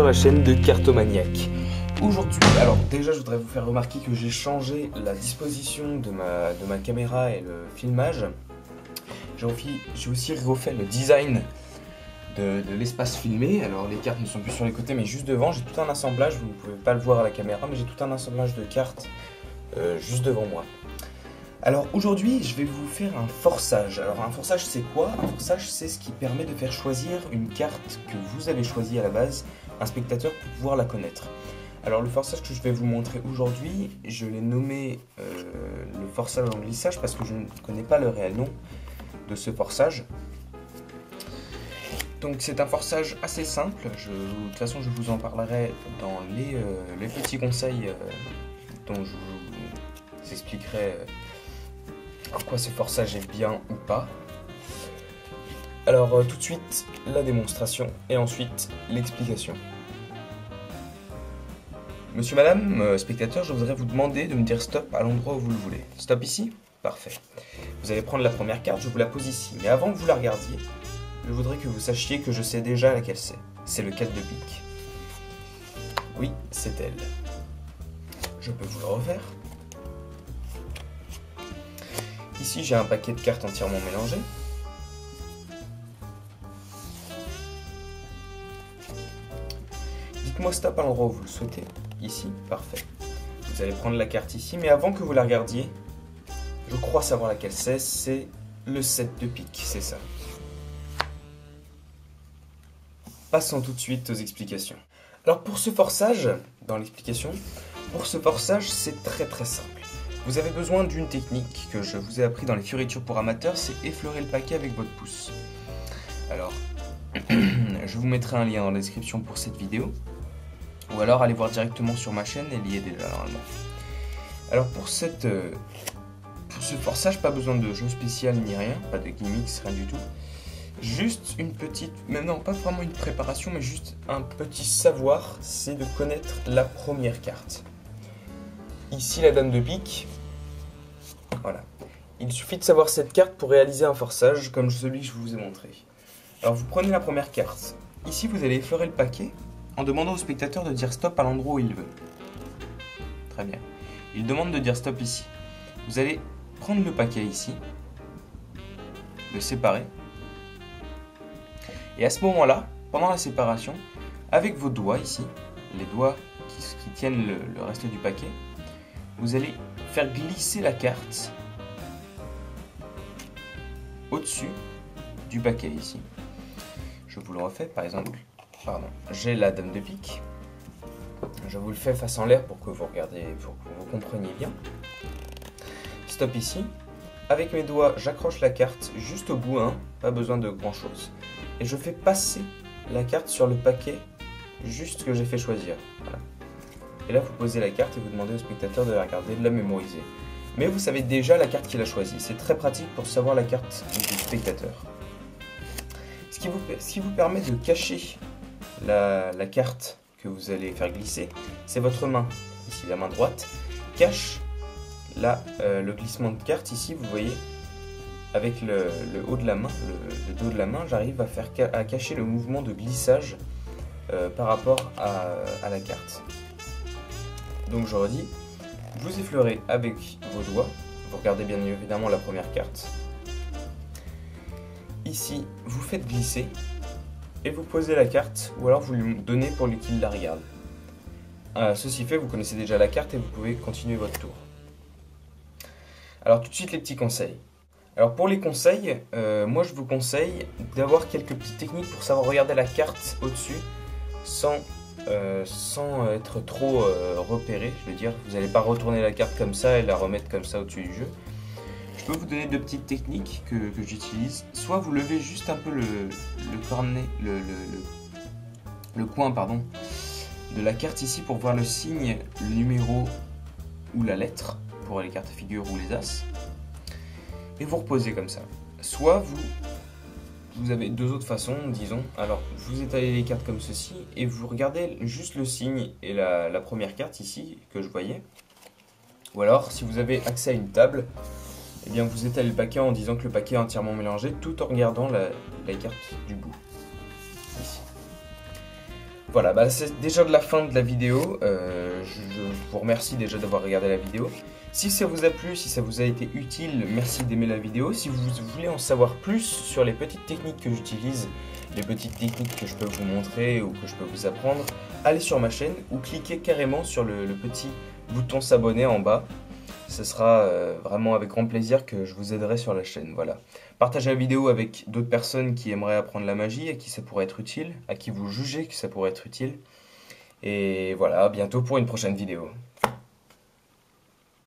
la chaîne de Cartomaniac. Aujourd'hui, alors déjà je voudrais vous faire remarquer que j'ai changé la disposition de ma caméra et le filmage. J'ai aussi refait le design de l'espace filmé. Alors les cartes ne sont plus sur les côtés mais juste devant. J'ai tout un assemblage, vous ne pouvez pas le voir à la caméra, mais j'ai tout un assemblage de cartes juste devant moi. Alors aujourd'hui, je vais vous faire un forçage. Alors un forçage, c'est quoi? Un forçage, c'est ce qui permet de faire choisir une carte que vous avez choisie à la base, un spectateur, pour pouvoir la connaître. Alors le forçage que je vais vous montrer aujourd'hui, je l'ai nommé le forçage en glissage parce que je ne connais pas le réel nom de ce forçage. Donc c'est un forçage assez simple. De toute façon, je vous en parlerai dans les petits conseils dont je vous expliquerai en quoi ce forçage est bien ou pas. Alors tout de suite la démonstration et ensuite l'explication. Monsieur, madame, spectateur, je voudrais vous demander de me dire stop à l'endroit où vous le voulez. Stop ici? Parfait. Vous allez prendre la première carte, je vous la pose ici. Mais avant que vous la regardiez, je voudrais que vous sachiez que je sais déjà laquelle c'est. C'est le 4 de pique. Oui, c'est elle. Je peux vous le refaire. Ici, j'ai un paquet de cartes entièrement mélangées. Dites-moi stop à l'endroit où vous le souhaitez. Ici, parfait. Vous allez prendre la carte ici, mais avant que vous la regardiez, je crois savoir laquelle c'est le 7 de pique, c'est ça. Passons tout de suite aux explications. Alors pour ce forçage, dans l'explication, pour ce forçage, c'est très simple. Vous avez besoin d'une technique que je vous ai appris dans les fioritures pour amateurs, c'est effleurer le paquet avec votre pouce. Alors, je vous mettrai un lien dans la description pour cette vidéo, ou alors allez voir directement sur ma chaîne, elle y est déjà normalement. Alors pour ce forçage, pas besoin de jeu spécial ni rien, pas de gimmicks, rien du tout. Juste une petite, même non, pas vraiment une préparation, mais juste un petit savoir, c'est de connaître la première carte. Ici la dame de pique. Voilà. Il suffit de savoir cette carte pour réaliser un forçage comme celui que je vous ai montré. Alors vous prenez la première carte. Ici vous allez effleurer le paquet en demandant au spectateur de dire stop à l'endroit où il veut. Très bien. Il demande de dire stop ici. Vous allez prendre le paquet ici, le séparer. Et à ce moment-là, pendant la séparation, avec vos doigts ici, les doigts qui tiennent le reste du paquet, vous allez faire glisser la carte au-dessus du paquet ici. Je vous le refais, par exemple, j'ai la dame de pique. Je vous le fais face en l'air pour que vous regardiez, pour que vous compreniez bien. Stop ici. Avec mes doigts, j'accroche la carte juste au bout, hein, pas besoin de grand chose. Et je fais passer la carte sur le paquet juste que j'ai fait choisir. Voilà. Et là, vous posez la carte et vous demandez au spectateur de la regarder, de la mémoriser. Mais vous savez déjà la carte qu'il a choisie. C'est très pratique pour savoir la carte du spectateur. Ce qui vous permet de cacher la carte que vous allez faire glisser, c'est votre main. Ici, la main droite cache le glissement de carte. Ici, vous voyez, avec le haut de la main, le dos de la main, j'arrive à cacher le mouvement de glissage par rapport à la carte. Donc je redis, vous effleurez avec vos doigts, vous regardez bien évidemment la première carte. Ici, vous faites glisser et vous posez la carte ou alors vous lui donnez pour qu'il la regarde. Ceci fait, vous connaissez déjà la carte et vous pouvez continuer votre tour. Alors tout de suite les petits conseils. Alors pour les conseils, moi je vous conseille d'avoir quelques petites techniques pour savoir regarder la carte au-dessus sans être trop repéré. Je veux dire, vous n'allez pas retourner la carte comme ça et la remettre comme ça au-dessus du jeu. Je peux vous donner deux petites techniques que j'utilise. Soit vous levez juste un peu le coin de la carte ici pour voir le signe, le numéro ou la lettre pour les cartes figures ou les as. Et vous reposez comme ça. Soit vous avez deux autres façons, disons. Alors, vous étalez les cartes comme ceci et vous regardez juste le signe et la première carte ici que je voyais. Ou alors, si vous avez accès à une table, eh bien vous étalez le paquet en disant que le paquet est entièrement mélangé tout en regardant la carte du bout. Ici. Voilà, bah c'est déjà de la fin de la vidéo. Je vous remercie déjà d'avoir regardé la vidéo. Si ça vous a plu, si ça vous a été utile, merci d'aimer la vidéo. Si vous voulez en savoir plus sur les petites techniques que j'utilise, les petites techniques que je peux vous montrer ou que je peux vous apprendre, allez sur ma chaîne ou cliquez carrément sur le petit bouton s'abonner en bas. Ce sera vraiment avec grand plaisir que je vous aiderai sur la chaîne. Voilà. Partagez la vidéo avec d'autres personnes qui aimeraient apprendre la magie, à qui ça pourrait être utile, à qui vous jugez que ça pourrait être utile. Et voilà, à bientôt pour une prochaine vidéo.